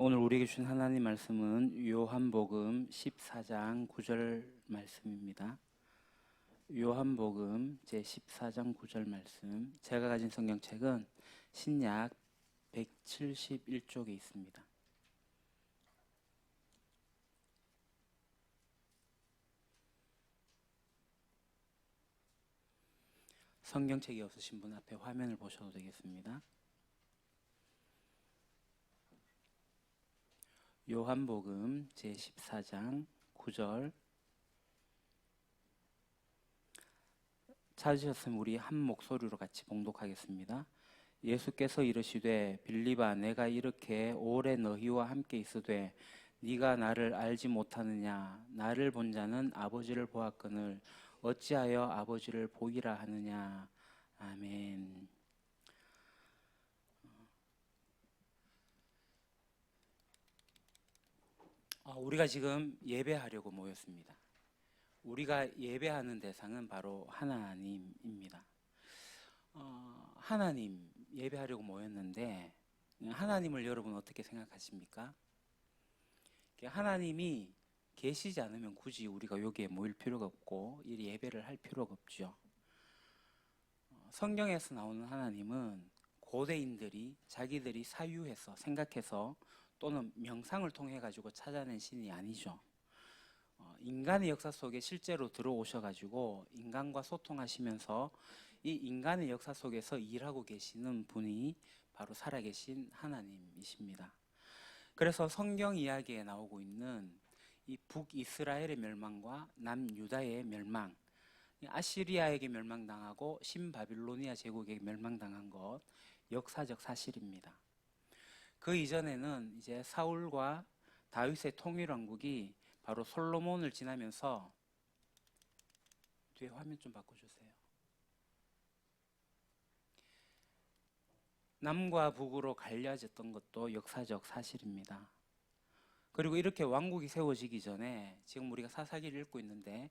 오늘 우리에게 주신 하나님 말씀은 요한복음 14장 9절 말씀입니다. 요한복음 제 14장 9절 말씀. 제가 가진 성경책은 신약 171쪽에 있습니다. 성경책이 없으신 분 앞에 화면을 보셔도 되겠습니다. 요한복음 제 14장 9절. 찾으셨으면 우리 한 목소리로 같이 봉독하겠습니다. 예수께서 이르시되 빌립아, 내가 이렇게 오래 너희와 함께 있으되 네가 나를 알지 못하느냐? 나를 본 자는 아버지를 보았거늘 어찌하여 아버지를 보이라 하느냐? 아멘. 우리가 지금 예배하려고 모였습니다. 우리가 예배하는 대상은 바로 하나님입니다. 하나님 예배하려고 모였는데 하나님을 여러분 어떻게 생각하십니까? 하나님이 계시지 않으면 굳이 우리가 여기에 모일 필요가 없고 이 예배를 할 필요가 없죠. 성경에서 나오는 하나님은 고대인들이 자기들이 사유해서 생각해서 또는 명상을 통해 가지고 찾아낸 신이 아니죠. 인간의 역사 속에 실제로 들어오셔가지고 인간과 소통하시면서 이 인간의 역사 속에서 일하고 계시는 분이 바로 살아계신 하나님이십니다. 그래서 성경 이야기에 나오고 있는 이 북이스라엘의 멸망과 남유다의 멸망, 아시리아에게 멸망당하고 신바빌로니아 제국에게 멸망당한 것 역사적 사실입니다. 그 이전에는 이제 사울과 다윗의 통일왕국이 바로 솔로몬을 지나면서, 뒤에 화면 좀 바꿔주세요. 남과 북으로 갈려졌던 것도 역사적 사실입니다. 그리고 이렇게 왕국이 세워지기 전에 지금 우리가 사사기를 읽고 있는데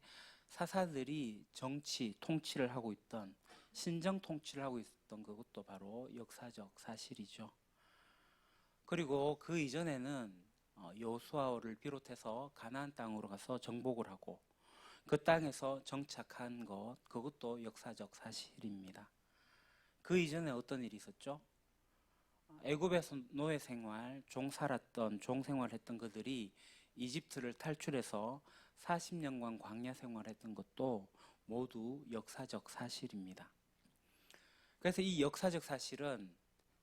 사사들이 정치, 통치를 하고 있던, 신정 통치를 하고 있었던 그것도 바로 역사적 사실이죠. 그리고 그 이전에는 여호수아를 비롯해서 가나안 땅으로 가서 정복을 하고 그 땅에서 정착한 것, 그것도 역사적 사실입니다. 그 이전에 어떤 일이 있었죠? 애굽에서 노예 생활, 종 생활했던 그들이 이집트를 탈출해서 40년간 광야 생활했던 것도 모두 역사적 사실입니다. 그래서 이 역사적 사실은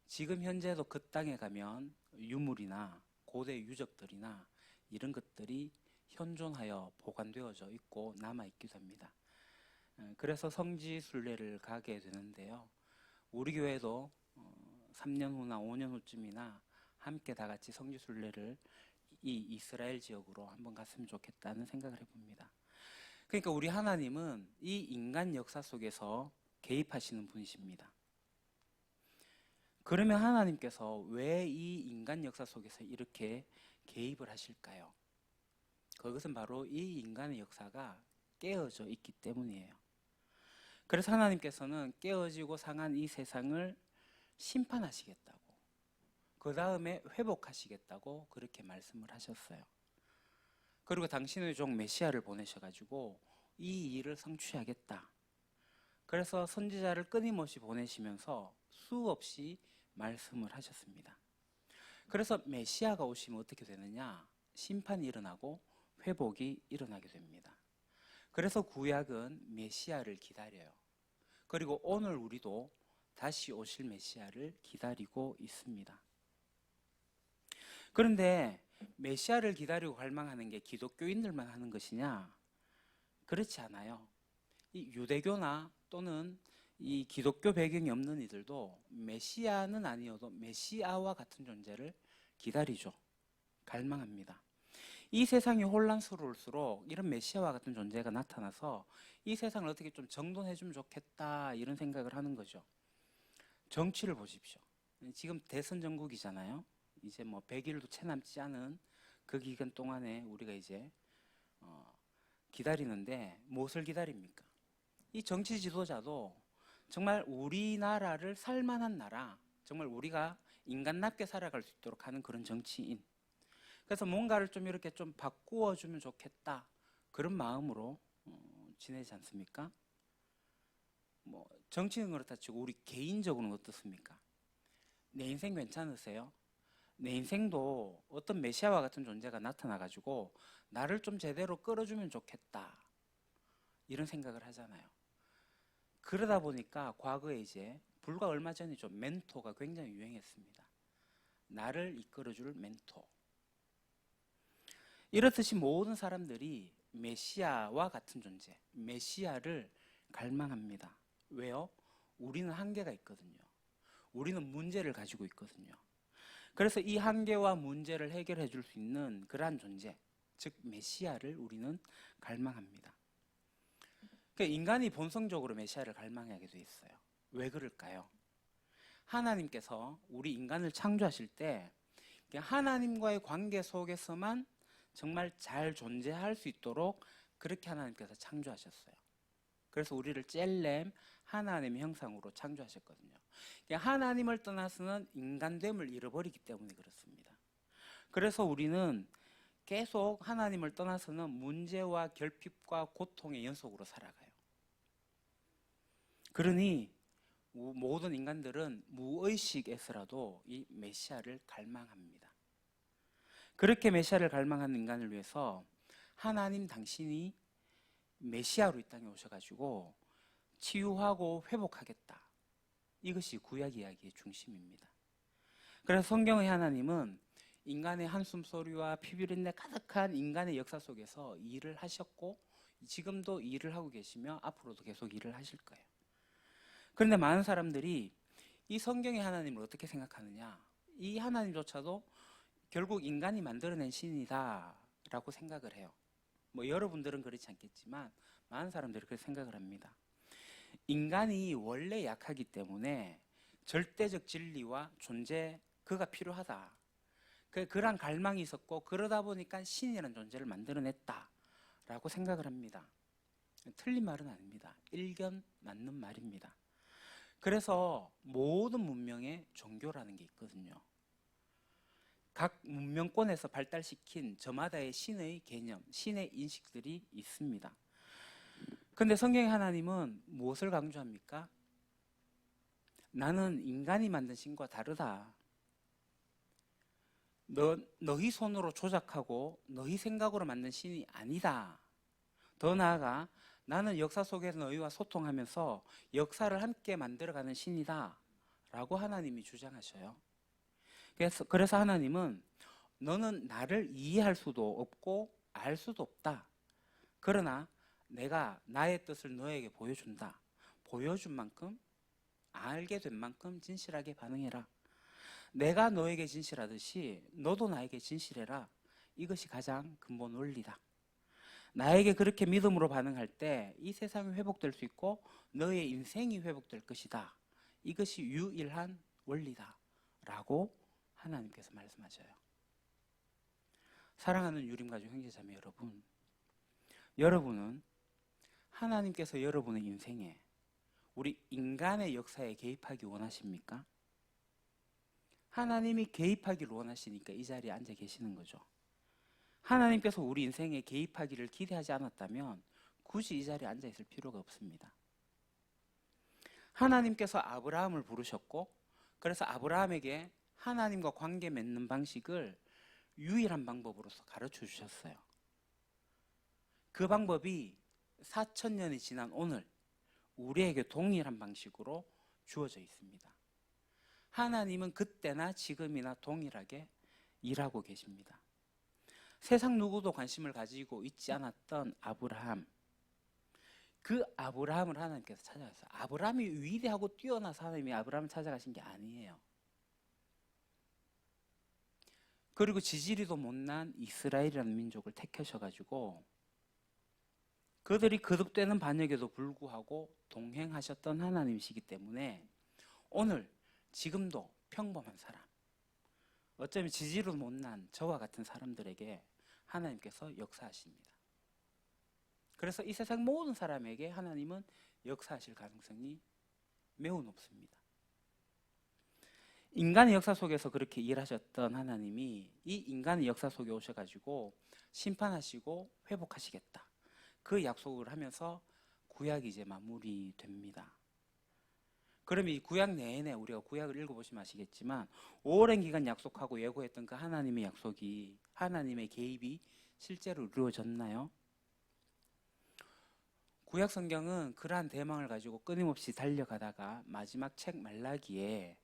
지금 현재도 그 땅에 가면 유물이나 고대 유적들이나 이런 것들이 현존하여 보관되어져 있고 남아있기도 합니다. 그래서 성지순례를 가게 되는데요. 우리 교회도 3년 후나 5년 후쯤이나 함께 다 같이 성지순례를 이 이스라엘 지역으로 한번 갔으면 좋겠다는 생각을 해봅니다. 그러니까 우리 하나님은 이 인간 역사 속에서 개입하시는 분이십니다. 그러면 하나님께서 왜 이 인간 역사 속에서 이렇게 개입을 하실까요? 그것은 바로 이 인간의 역사가 깨어져 있기 때문이에요. 그래서 하나님께서는 깨어지고 상한 이 세상을 심판하시겠다고, 그 다음에 회복하시겠다고 그렇게 말씀을 하셨어요. 그리고 당신의 종 메시아를 보내셔가지고 이 일을 성취하겠다. 그래서 선지자를 끊임없이 보내시면서 수없이 말씀을 하셨습니다. 그래서 메시아가 오시면 어떻게 되느냐? 심판이 일어나고 회복이 일어나게 됩니다. 그래서 구약은 메시아를 기다려요. 그리고 오늘 우리도 다시 오실 메시아를 기다리고 있습니다. 그런데 메시아를 기다리고 갈망하는 게 기독교인들만 하는 것이냐? 그렇지 않아요. 이 유대교나 또는 이 기독교 배경이 없는 이들도 메시아는 아니어도 메시아와 같은 존재를 기다리죠. 갈망합니다. 이 세상이 혼란스러울수록 이런 메시아와 같은 존재가 나타나서 이 세상을 어떻게 좀 정돈해주면 좋겠다 이런 생각을 하는 거죠. 정치를 보십시오. 지금 대선 정국이잖아요. 이제 뭐 100일도 채 남지 않은 그 기간 동안에 우리가 이제 기다리는데 무엇을 기다립니까? 이 정치 지도자도 정말 우리나라를 살만한 나라, 정말 우리가 인간답게 살아갈 수 있도록 하는 그런 정치인, 그래서 뭔가를 좀 이렇게 좀 바꾸어 주면 좋겠다, 그런 마음으로 지내지 않습니까? 뭐 정치는 그렇다 치고 우리 개인적으로는 어떻습니까? 내 인생 괜찮으세요? 내 인생도 어떤 메시아와 같은 존재가 나타나가지고 나를 좀 제대로 끌어주면 좋겠다, 이런 생각을 하잖아요. 그러다 보니까 과거에 이제 불과 얼마 전에 좀 멘토가 굉장히 유행했습니다. 나를 이끌어줄 멘토. 이렇듯이 모든 사람들이 메시아와 같은 존재, 메시아를 갈망합니다. 왜요? 우리는 한계가 있거든요. 우리는 문제를 가지고 있거든요. 그래서 이 한계와 문제를 해결해 줄 수 있는 그러한 존재, 즉 메시아를 우리는 갈망합니다. 그러니까 인간이 본성적으로 메시아를 갈망하게 돼 있어요. 왜 그럴까요? 하나님께서 우리 인간을 창조하실 때 하나님과의 관계 속에서만 정말 잘 존재할 수 있도록 그렇게 하나님께서 창조하셨어요. 그래서 우리를 젤렘, 하나님의 형상으로 창조하셨거든요. 하나님을 떠나서는 인간됨을 잃어버리기 때문에 그렇습니다. 그래서 우리는 계속 하나님을 떠나서는 문제와 결핍과 고통의 연속으로 살아가요. 그러니 모든 인간들은 무의식에서라도 이 메시아를 갈망합니다. 그렇게 메시아를 갈망하는 인간을 위해서 하나님 당신이 메시아로 이 땅에 오셔가지고 치유하고 회복하겠다, 이것이 구약 이야기의 중심입니다. 그래서 성경의 하나님은 인간의 한숨소리와 피비린내 가득한 인간의 역사 속에서 일을 하셨고 지금도 일을 하고 계시며 앞으로도 계속 일을 하실 거예요. 그런데 많은 사람들이 이 성경의 하나님을 어떻게 생각하느냐, 이 하나님조차도 결국 인간이 만들어낸 신이다 라고 생각을 해요. 뭐 여러분들은 그렇지 않겠지만 많은 사람들이 그렇게 생각을 합니다. 인간이 원래 약하기 때문에 절대적 진리와 존재, 그가 필요하다, 그런 갈망이 있었고 그러다 보니까 신이라는 존재를 만들어냈다 라고 생각을 합니다. 틀린 말은 아닙니다. 일견 맞는 말입니다. 그래서 모든 문명에 종교라는 게 있거든요. 각 문명권에서 발달시킨 저마다의 신의 개념, 신의 인식들이 있습니다. 그런데 성경의 하나님은 무엇을 강조합니까? 나는 인간이 만든 신과 다르다. 너희 손으로 조작하고 너희 생각으로 만든 신이 아니다. 더 나아가 나는 역사 속에서 너희와 소통하면서 역사를 함께 만들어가는 신이다 라고 하나님이 주장하셔요. 그래서 하나님은 너는 나를 이해할 수도 없고 알 수도 없다. 그러나 내가 나의 뜻을 너에게 보여준다. 보여준 만큼, 알게 된 만큼 진실하게 반응해라. 내가 너에게 진실하듯이 너도 나에게 진실해라. 이것이 가장 근본 원리다. 나에게 그렇게 믿음으로 반응할 때 이 세상이 회복될 수 있고 너의 인생이 회복될 것이다. 이것이 유일한 원리다 라고 하나님께서 말씀하셔요. 사랑하는 유림가족 형제자매 여러분, 여러분은 하나님께서 여러분의 인생에, 우리 인간의 역사에 개입하기 원하십니까? 하나님이 개입하기를 원하시니까 이 자리에 앉아 계시는 거죠. 하나님께서 우리 인생에 개입하기를 기대하지 않았다면 굳이 이 자리에 앉아 있을 필요가 없습니다. 하나님께서 아브라함을 부르셨고 그래서 아브라함에게 하나님과 관계 맺는 방식을 유일한 방법으로서 가르쳐 주셨어요. 그 방법이 4,000년이 지난 오늘 우리에게 동일한 방식으로 주어져 있습니다. 하나님은 그때나 지금이나 동일하게 일하고 계십니다. 세상 누구도 관심을 가지고 있지 않았던 아브라함, 그 아브라함을 하나님께서 찾아가셨어요. 아브라함이 위대하고 뛰어나서 하나님이 아브라함을 찾아가신 게 아니에요. 그리고 지지리도 못난 이스라엘이라는 민족을 택하셔가지고 그들이 거듭되는 반역에도 불구하고 동행하셨던 하나님이시기 때문에 오늘 지금도 평범한 사람, 어쩌면 지지리도 못난 저와 같은 사람들에게 하나님께서 역사하십니다. 그래서 이 세상 모든 사람에게 하나님은 역사하실 가능성이 매우 높습니다. 인간의 역사 속에서 그렇게 일하셨던 하나님이 이 인간의 역사 속에 오셔가지고 심판하시고 회복하시겠다. 그 약속을 하면서 구약이 이제 마무리됩니다. 그러면 이 구약 내내 우리가 구약을 읽어보시면 아시겠지만 오랜 기간 약속하고 예고했던 그 하나님의 약속이, 하나님의 개입이 실제로 이루어졌나요? 구약 성경은 그러한 대망을 가지고 끊임없이 달려가다가 마지막 책 말라기에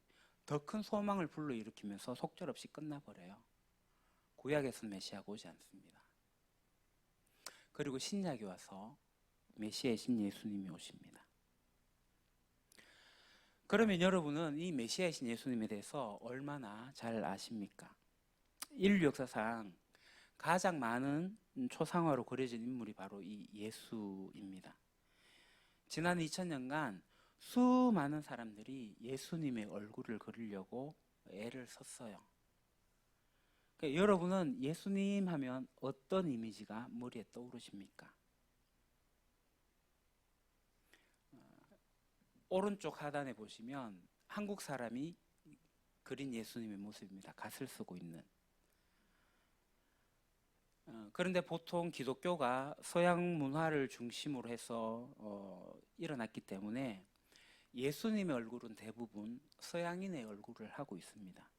더 큰 소망을 불러일으키면서 속절없이 끝나버려요. 구약에서는 메시아가 오지 않습니다. 그리고 신약에 와서 메시아이신 예수님이 오십니다. 그러면 여러분은 이 메시아이신 예수님에 대해서 얼마나 잘 아십니까? 인류 역사상 가장 많은 초상화로 그려진 인물이 바로 이 예수입니다. 지난 2000년간 수많은 사람들이 예수님의 얼굴을 그리려고 애를 썼어요. 그러니까 여러분은 예수님 하면 어떤 이미지가 머리에 떠오르십니까? 오른쪽 하단에 보시면 한국 사람이 그린 예수님의 모습입니다. 갓을 쓰고 있는. 그런데 보통 기독교가 서양 문화를 중심으로 해서 일어났기 때문에 예수님의 얼굴은 대부분 서양인의 얼굴을 하고 있습니다.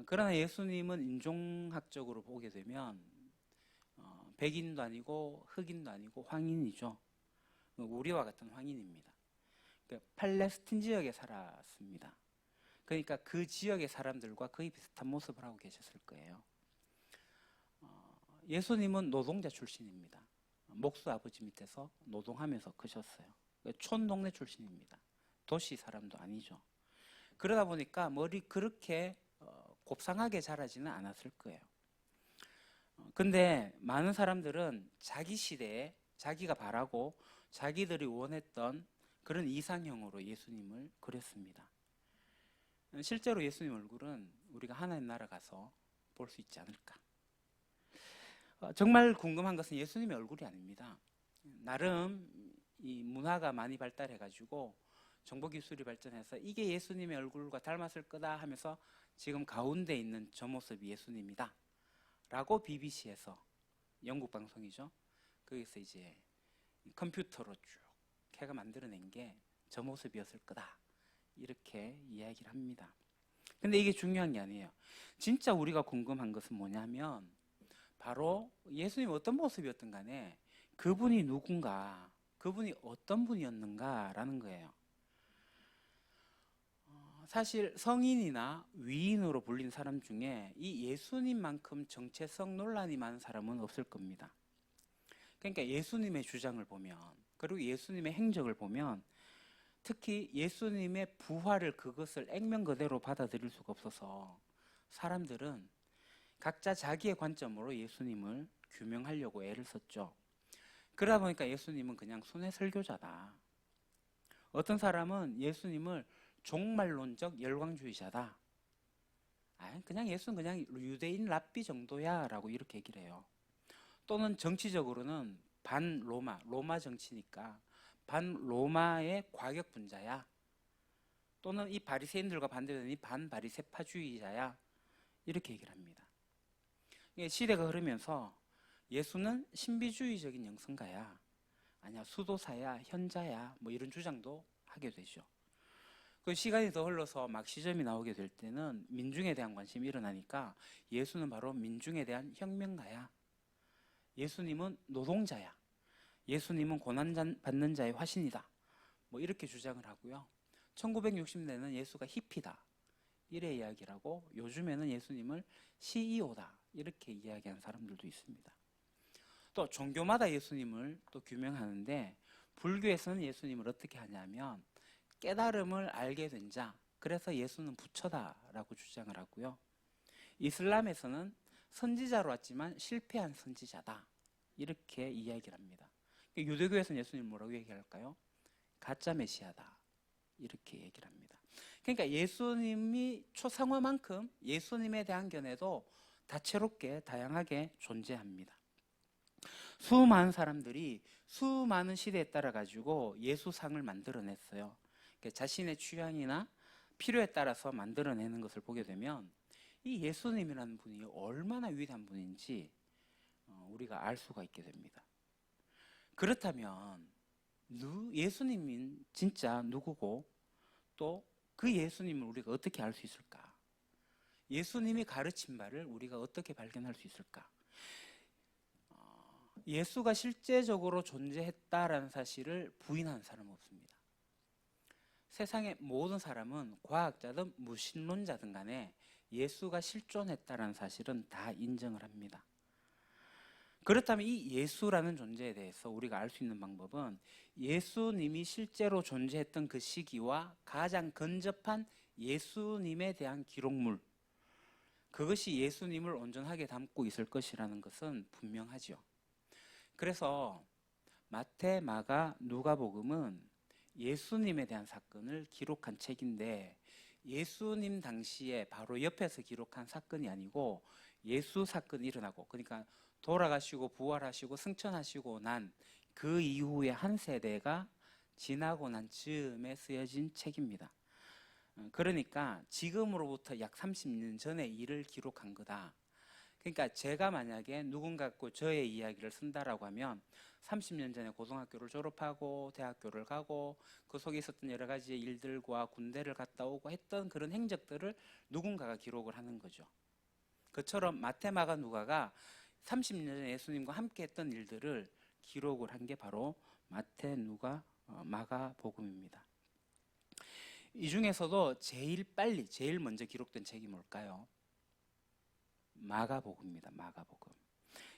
그러나 예수님은 인종학적으로 보게 되면 백인도 아니고 흑인도 아니고 황인이죠. 우리와 같은 황인입니다. 그러니까 팔레스틴 지역에 살았습니다. 그러니까 그 지역의 사람들과 거의 비슷한 모습을 하고 계셨을 거예요. 예수님은 노동자 출신입니다. 목수 아버지 밑에서 노동하면서 크셨어요. 촌동네 출신입니다. 도시 사람도 아니죠. 그러다 보니까 머리 그렇게 곱상하게 자라지는 않았을 거예요. 근데 많은 사람들은 자기 시대에 자기가 바라고 자기들이 원했던 그런 이상형으로 예수님을 그렸습니다. 실제로 예수님 얼굴은 우리가 하나님 나라 가서 볼 수 있지 않을까. 정말 궁금한 것은 예수님의 얼굴이 아닙니다. 나름 이 문화가 많이 발달해가지고 정보기술이 발전해서 이게 예수님의 얼굴과 닮았을 거다 하면서 지금 가운데 있는 저 모습이 예수님이다 라고 BBC에서, 영국 방송이죠, 거기서 이제 컴퓨터로 쭉 걔가 만들어낸 게 저 모습이었을 거다 이렇게 이야기를 합니다. 근데 이게 중요한 게 아니에요. 진짜 우리가 궁금한 것은 뭐냐면 바로 예수님이 어떤 모습이었든 간에 그분이 누군가, 그분이 어떤 분이었는가라는 거예요. 사실 성인이나 위인으로 불린 사람 중에 이 예수님만큼 정체성 논란이 많은 사람은 없을 겁니다. 그러니까 예수님의 주장을 보면, 그리고 예수님의 행적을 보면, 특히 예수님의 부활을 그것을 액면 그대로 받아들일 수가 없어서 사람들은 각자 자기의 관점으로 예수님을 규명하려고 애를 썼죠. 그러다 보니까 예수님은 그냥 순회 설교자다. 어떤 사람은 예수님을 종말론적 열광주의자다. 그냥 예수는 그냥 유대인 랍비 정도야 라고 이렇게 얘기를 해요. 또는 정치적으로는 반로마, 로마 정치니까 반로마의 과격분자야. 또는 이 바리새인들과 반대되는 반바리새파주의자야. 이렇게 얘기를 합니다. 시대가 흐르면서 예수는 신비주의적인 영성가야, 아니야 수도사야, 현자야, 뭐 이런 주장도 하게 되죠. 그 시간이 더 흘러서 막시즘이 나오게 될 때는 민중에 대한 관심이 일어나니까 예수는 바로 민중에 대한 혁명가야, 예수님은 노동자야, 예수님은 고난받는 자의 화신이다, 뭐 이렇게 주장을 하고요. 1960년대는 예수가 히피다 이래 이야기를 하고, 요즘에는 예수님을 CEO다 이렇게 이야기하는 사람들도 있습니다. 또 종교마다 예수님을 또 규명하는데, 불교에서는 예수님을 어떻게 하냐면 깨달음을 알게 된 자, 그래서 예수는 부처다라고 주장을 하고요. 이슬람에서는 선지자로 왔지만 실패한 선지자다 이렇게 이야기를 합니다. 유대교에서는 예수님을 뭐라고 얘기할까요? 가짜 메시아다 이렇게 얘기를 합니다. 그러니까 예수님이 초상화만큼 예수님에 대한 견해도 다채롭게 다양하게 존재합니다. 수많은 사람들이 수많은 시대에 따라 가지고 예수상을 만들어냈어요. 자신의 취향이나 필요에 따라서 만들어내는 것을 보게 되면 이 예수님이라는 분이 얼마나 위대한 분인지 우리가 알 수가 있게 됩니다. 그렇다면 예수님은 진짜 누구고 또 그 예수님을 우리가 어떻게 알 수 있을까? 예수님이 가르친 바를 우리가 어떻게 발견할 수 있을까? 예수가 실제적으로 존재했다라는 사실을 부인하는 사람은 없습니다. 세상의 모든 사람은 과학자든 무신론자든 간에 예수가 실존했다라는 사실은 다 인정을 합니다. 그렇다면 이 예수라는 존재에 대해서 우리가 알 수 있는 방법은 예수님이 실제로 존재했던 그 시기와 가장 근접한 예수님에 대한 기록물, 그것이 예수님을 온전하게 담고 있을 것이라는 것은 분명하죠. 그래서 마태, 마가, 누가복음은 예수님에 대한 사건을 기록한 책인데 예수님 당시에 바로 옆에서 기록한 사건이 아니고 예수 사건이 일어나고, 그러니까 돌아가시고 부활하시고 승천하시고 난 그 이후에 한 세대가 지나고 난 즈음에 쓰여진 책입니다. 그러니까 지금으로부터 약 30년 전의 일을 기록한 거다. 그러니까 제가 만약에 누군가 저의 이야기를 쓴다라고 하면 30년 전에 고등학교를 졸업하고 대학교를 가고 그 속에 있었던 여러 가지 일들과 군대를 갔다 오고 했던 그런 행적들을 누군가가 기록을 하는 거죠. 그처럼 마태, 마가, 누가가 30년 전에 예수님과 함께 했던 일들을 기록을 한 게 바로 마태, 누가, 마가 복음입니다. 이 중에서도 제일 먼저 기록된 책이 뭘까요? 마가복음입니다. 마가복음.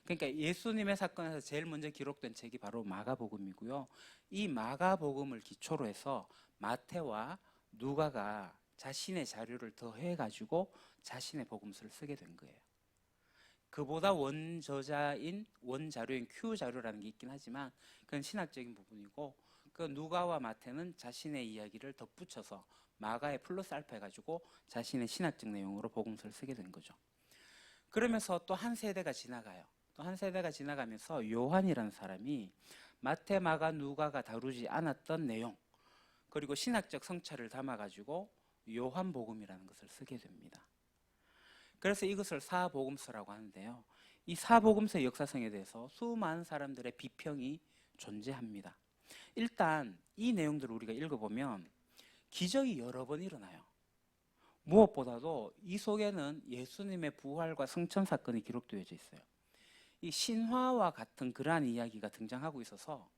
그러니까 예수님의 사건에서 제일 먼저 기록된 책이 바로 마가복음이고요. 이 마가복음을 기초로 해서 마태와 누가가 자신의 자료를 더해가지고 자신의 복음서를 쓰게 된 거예요. 그보다 원자료인 Q 자료라는 게 있긴 하지만 그건 신학적인 부분이고, 그 누가와 마태는 자신의 이야기를 덧붙여서 마가에 플러스 알파 해가지고 자신의 신학적 내용으로 복음서를 쓰게 된 거죠. 그러면서 또 한 세대가 지나가요. 또 한 세대가 지나가면서 요한이라는 사람이 마태, 마가, 누가가 다루지 않았던 내용, 그리고 신학적 성찰을 담아가지고 요한복음이라는 것을 쓰게 됩니다. 그래서 이것을 사복음서라고 하는데요. 이 사복음서의 역사성에 대해서 수많은 사람들의 비평이 존재합니다. 일단 이 내용들을 우리가 읽어보면 기적이 여러 번 일어나요. 무엇보다도 이 속에는 예수님의 부활과 승천 사건이 기록되어 있어요. 이 신화와 같은 그러한 이야기가 등장하고 있어서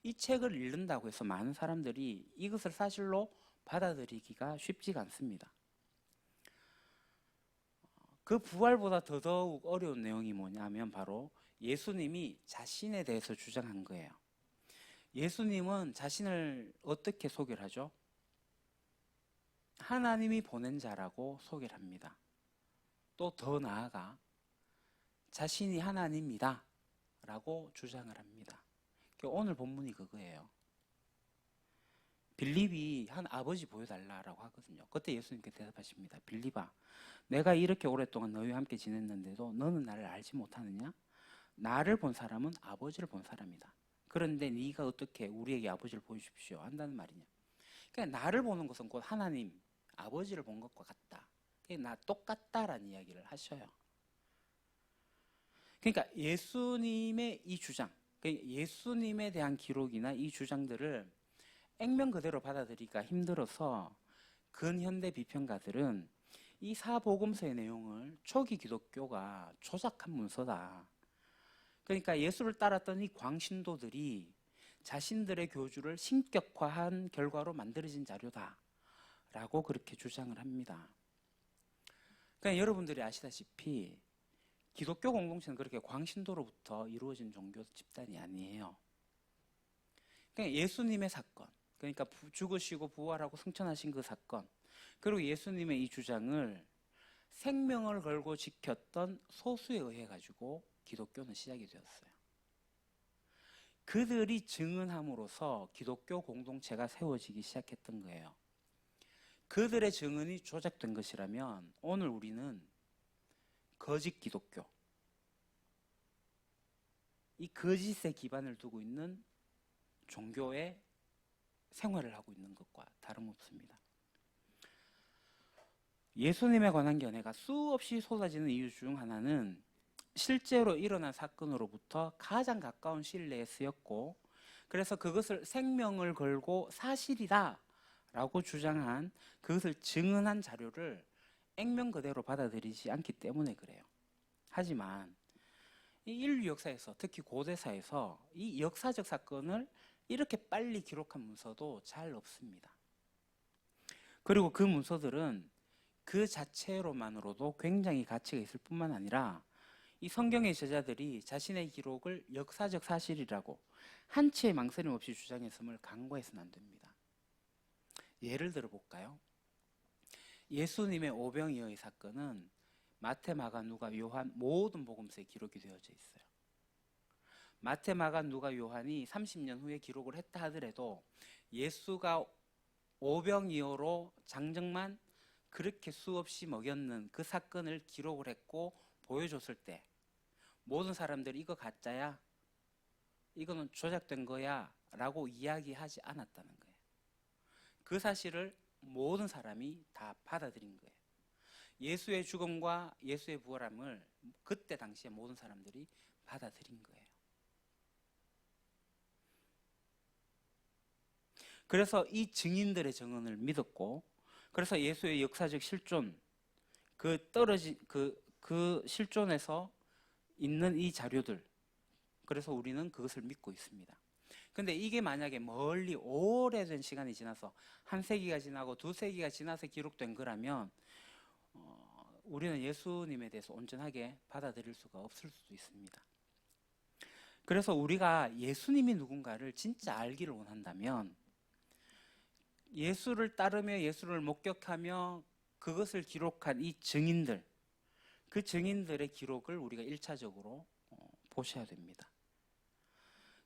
이 책을 읽는다고 해서 많은 사람들이 이것을 사실로 받아들이기가 쉽지가 않습니다. 그 부활보다 더더욱 어려운 내용이 뭐냐면 바로 예수님이 자신에 대해서 주장한 거예요. 예수님은 자신을 어떻게 소개를 하죠? 하나님이 보낸 자라고 소개를 합니다. 또 더 나아가 자신이 하나님이다 라고 주장을 합니다. 오늘 본문이 그거예요. 빌립이 한 아버지 보여달라고 하거든요. 그때 예수님께 대답하십니다. 빌립아, 내가 이렇게 오랫동안 너희와 함께 지냈는데도 너는 나를 알지 못하느냐? 나를 본 사람은 아버지를 본 사람이다. 그런데 네가 어떻게 우리에게 아버지를 보여주십시오 한다는 말이냐? 그러니까 나를 보는 것은 곧 하나님, 아버지를 본 것과 같다. 나 똑같다라는 이야기를 하셔요. 그러니까 예수님의 이 주장, 예수님에 대한 기록이나 이 주장들을 액면 그대로 받아들이기가 힘들어서 근현대 비평가들은 이 사복음서의 내용을 초기 기독교가 조작한 문서다. 그러니까 예수를 따랐던 이 광신도들이 자신들의 교주를 신격화한 결과로 만들어진 자료다 라고 그렇게 주장을 합니다. 그러니까 여러분들이 아시다시피 기독교 공동체는 그렇게 광신도로부터 이루어진 종교 집단이 아니에요. 그러니까 예수님의 사건, 그러니까 죽으시고 부활하고 승천하신 그 사건, 그리고 예수님의 이 주장을 생명을 걸고 지켰던 소수에 의해 가지고 기독교는 시작이 되었어요. 그들이 증언함으로써 기독교 공동체가 세워지기 시작했던 거예요. 그들의 증언이 조작된 것이라면 오늘 우리는 거짓 기독교, 이 거짓에 기반을 두고 있는 종교의 생활을 하고 있는 것과 다름없습니다. 예수님에 관한 견해가 수없이 쏟아지는 이유 중 하나는 실제로 일어난 사건으로부터 가장 가까운 시일 내에 쓰였고, 그래서 그것을 생명을 걸고 사실이다 라고 주장한, 그것을 증언한 자료를 액면 그대로 받아들이지 않기 때문에 그래요. 하지만 이 인류 역사에서, 특히 고대사에서 이 역사적 사건을 이렇게 빨리 기록한 문서도 잘 없습니다. 그리고 그 문서들은 그 자체로만으로도 굉장히 가치가 있을 뿐만 아니라 이 성경의 저자들이 자신의 기록을 역사적 사실이라고 한치의 망설임 없이 주장했음을 간과해서는 안 됩니다. 예를 들어 볼까요? 예수님의 오병이어의 사건은 마태, 마가, 누가, 요한 모든 복음서에 기록이 되어져 있어요. 마태, 마가, 누가, 요한이 30년 후에 기록을 했다 하더라도 예수가 오병이어로 장정만 그렇게 수없이 먹였는 그 사건을 기록을 했고 보여줬을 때 모든 사람들이 이거 가짜야, 이거는 조작된 거야 라고 이야기하지 않았다는 거예요. 그 사실을 모든 사람이 다 받아들인 거예요. 예수의 죽음과 예수의 부활함을 그때 당시에 모든 사람들이 받아들인 거예요. 그래서 이 증인들의 증언을 믿었고, 그래서 예수의 역사적 실존, 그 실존에서 있는 이 자료들, 그래서 우리는 그것을 믿고 있습니다. 근데 이게 만약에 멀리 오래된 시간이 지나서 한 세기가 지나고 두 세기가 지나서 기록된 거라면 우리는 예수님에 대해서 온전하게 받아들일 수가 없을 수도 있습니다. 그래서 우리가 예수님이 누군가를 진짜 알기를 원한다면 예수를 따르며 예수를 목격하며 그것을 기록한 이 증인들, 그 증인들의 기록을 우리가 1차적으로 보셔야 됩니다.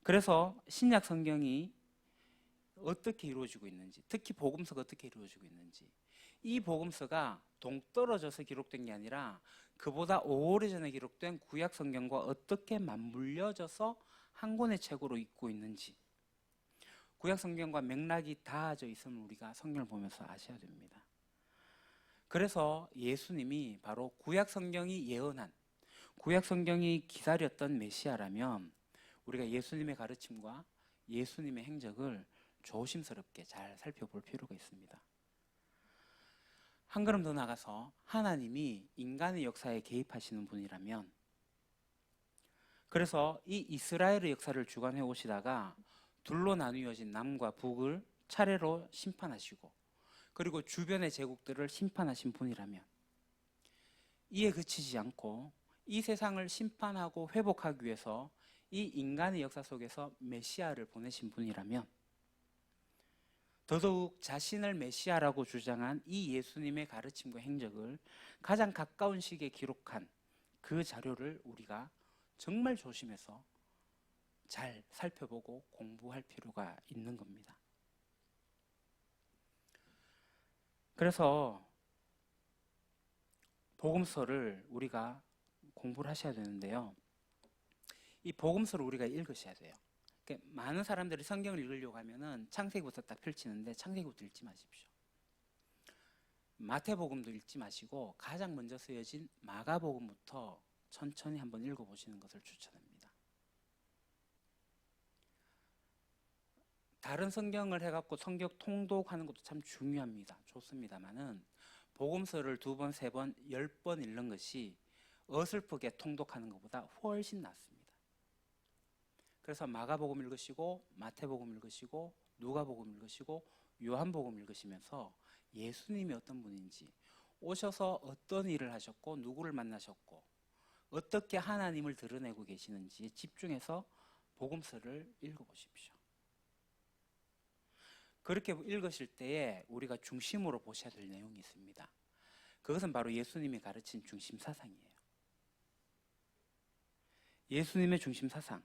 그래서 신약 성경이 어떻게 이루어지고 있는지, 특히 복음서가 어떻게 이루어지고 있는지, 이 복음서가 동떨어져서 기록된 게 아니라 그보다 오래전에 기록된 구약 성경과 어떻게 맞물려져서 한 권의 책으로 있고 있는지, 구약 성경과 맥락이 닿아져 있음을 우리가 성경을 보면서 아셔야 됩니다. 그래서 예수님이 바로 구약 성경이 예언한, 구약 성경이 기다렸던 메시아라면 우리가 예수님의 가르침과 예수님의 행적을 조심스럽게 잘 살펴볼 필요가 있습니다. 한 걸음 더 나가서 하나님이 인간의 역사에 개입하시는 분이라면, 그래서 이 이스라엘의 역사를 주관해 오시다가 둘로 나뉘어진 남과 북을 차례로 심판하시고 그리고 주변의 제국들을 심판하신 분이라면, 이에 그치지 않고 이 세상을 심판하고 회복하기 위해서 이 인간의 역사 속에서 메시아를 보내신 분이라면, 더더욱 자신을 메시아라고 주장한 이 예수님의 가르침과 행적을 가장 가까운 시기에 기록한 그 자료를 우리가 정말 조심해서 잘 살펴보고 공부할 필요가 있는 겁니다. 그래서 복음서를 우리가 공부를 하셔야 되는데요. 이 복음서를 우리가 읽으셔야 돼요. 그러니까 많은 사람들이 성경을 읽으려고 하면은 창세기부터 딱 펼치는데 창세기부터 읽지 마십시오. 마태복음도 읽지 마시고 가장 먼저 쓰여진 마가복음부터 천천히 한번 읽어보시는 것을 추천합니다. 다른 성경을 해갖고 성경 통독하는 것도 참 중요합니다. 좋습니다만은 복음서를 2번, 3번, 10번 읽는 것이 어설프게 통독하는 것보다 훨씬 낫습니다. 그래서 마가복음 읽으시고 마태복음 읽으시고 누가복음 읽으시고 요한복음 읽으시면서 예수님이 어떤 분인지, 오셔서 어떤 일을 하셨고 누구를 만나셨고 어떻게 하나님을 드러내고 계시는지에 집중해서 복음서를 읽어보십시오. 그렇게 읽으실 때에 우리가 중심으로 보셔야 될 내용이 있습니다. 그것은 바로 예수님이 가르친 중심 사상이에요. 예수님의 중심 사상,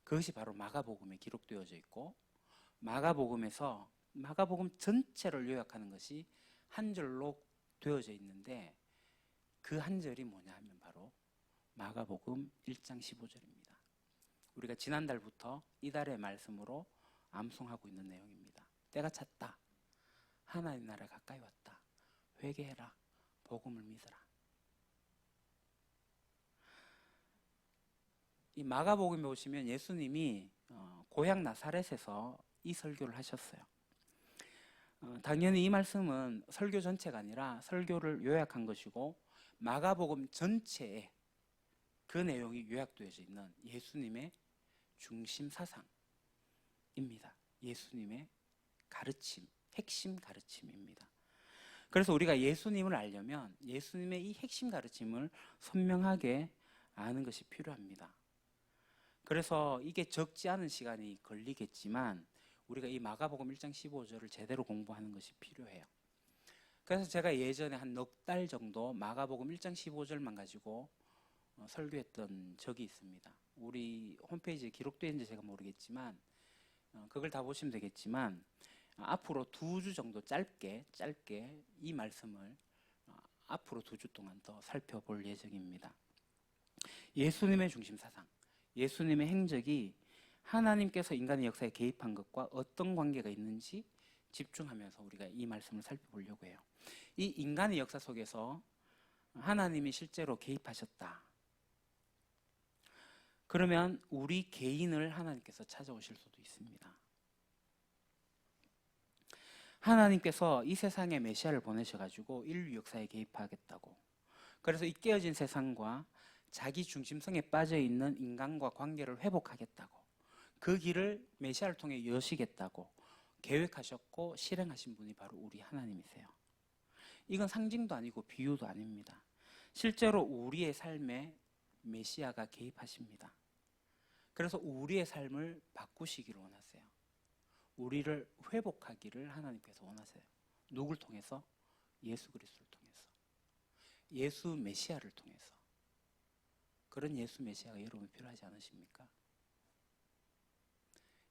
그것이 바로 마가복음에 기록되어져 있고, 마가복음에서 마가복음 전체를 요약하는 것이 한 절로 되어져 있는데, 그 한 절이 뭐냐 하면 바로 마가복음 1장 15절입니다. 우리가 지난달부터 이달의 말씀으로 암송하고 있는 내용입니다. 때가 찼다. 하나님 나라 가까이 왔다. 회개해라. 복음을 믿으라. 이 마가복음에 보시면 예수님이 고향 나사렛에서 이 설교를 하셨어요. 당연히 이 말씀은 설교 전체가 아니라 설교를 요약한 것이고 마가복음 전체에 그 내용이 요약되어져 있는 예수님의 중심 사상입니다. 예수님의 가르침, 핵심 가르침입니다. 그래서 우리가 예수님을 알려면 예수님의 이 핵심 가르침을 선명하게 아는 것이 필요합니다. 그래서 이게 적지 않은 시간이 걸리겠지만 우리가 이 마가복음 1장 15절을 제대로 공부하는 것이 필요해요. 그래서 제가 예전에 한 넉 달 정도 마가복음 1장 15절만 가지고 설교했던 적이 있습니다. 우리 홈페이지에 기록되어 있는지 제가 모르겠지만 그걸 다 보시면 되겠지만 앞으로 2주 정도 짧게 이 말씀을 앞으로 2주 동안 더 살펴볼 예정입니다. 예수님의 중심 사상, 예수님의 행적이 하나님께서 인간의 역사에 개입한 것과 어떤 관계가 있는지 집중하면서 우리가 이 말씀을 살펴보려고 해요. 이 인간의 역사 속에서 하나님이 실제로 개입하셨다. 그러면 우리 개인을 하나님께서 찾아오실 수도 있습니다. 하나님께서 이 세상에 메시아를 보내셔가지고 인류 역사에 개입하겠다고. 그래서 이 깨어진 세상과 자기 중심성에 빠져있는 인간과 관계를 회복하겠다고. 그 길을 메시아를 통해 여시겠다고 계획하셨고 실행하신 분이 바로 우리 하나님이세요. 이건 상징도 아니고 비유도 아닙니다. 실제로 우리의 삶에 메시아가 개입하십니다. 그래서 우리의 삶을 바꾸시기를 원하세요. 우리를 회복하기를 하나님께서 원하세요. 누굴 통해서? 예수 그리스도를 통해서. 예수 메시아를 통해서. 그런 예수 메시아가 여러분 필요하지 않으십니까?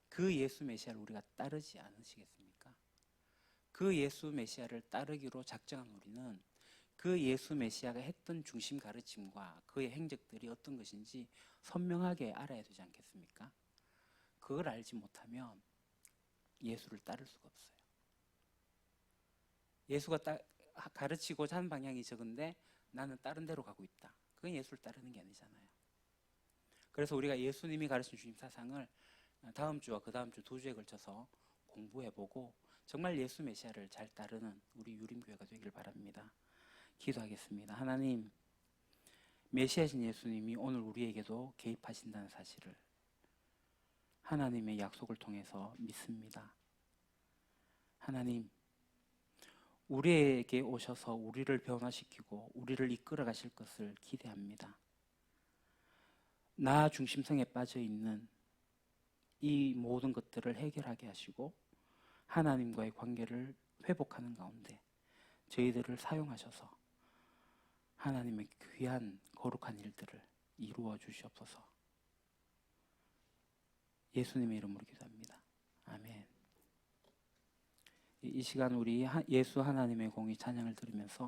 그 예수 메시아를 우리가 따르지 않으시겠습니까? 그 예수 메시아를 따르기로 작정한 우리는 그 예수 메시아가 했던 중심 가르침과 그의 행적들이 어떤 것인지 선명하게 알아야 되지 않겠습니까? 그걸 알지 못하면 예수를 따를 수가 없어요. 예수가 가르치고자 하는 방향이 적은데 나는 다른 데로 가고 있다. 그건 예수를 따르는 게 아니잖아요. 그래서 우리가 예수님이 가르친 중심 사상을 다음 주와 그 다음 주 2주에 걸쳐서 공부해보고 정말 예수 메시아를 잘 따르는 우리 유림교회가 되길 바랍니다. 기도하겠습니다. 하나님, 메시아신 예수님이 오늘 우리에게도 개입하신다는 사실을 하나님의 약속을 통해서 믿습니다. 하나님, 우리에게 오셔서 우리를 변화시키고 우리를 이끌어 가실 것을 기대합니다. 나 중심성에 빠져 있는 이 모든 것들을 해결하게 하시고 하나님과의 관계를 회복하는 가운데 저희들을 사용하셔서 하나님의 귀한 거룩한 일들을 이루어 주시옵소서. 예수님의 이름으로 기도합니다. 아멘. 이 시간 우리 예수 하나님의 공의 찬양을 들으면서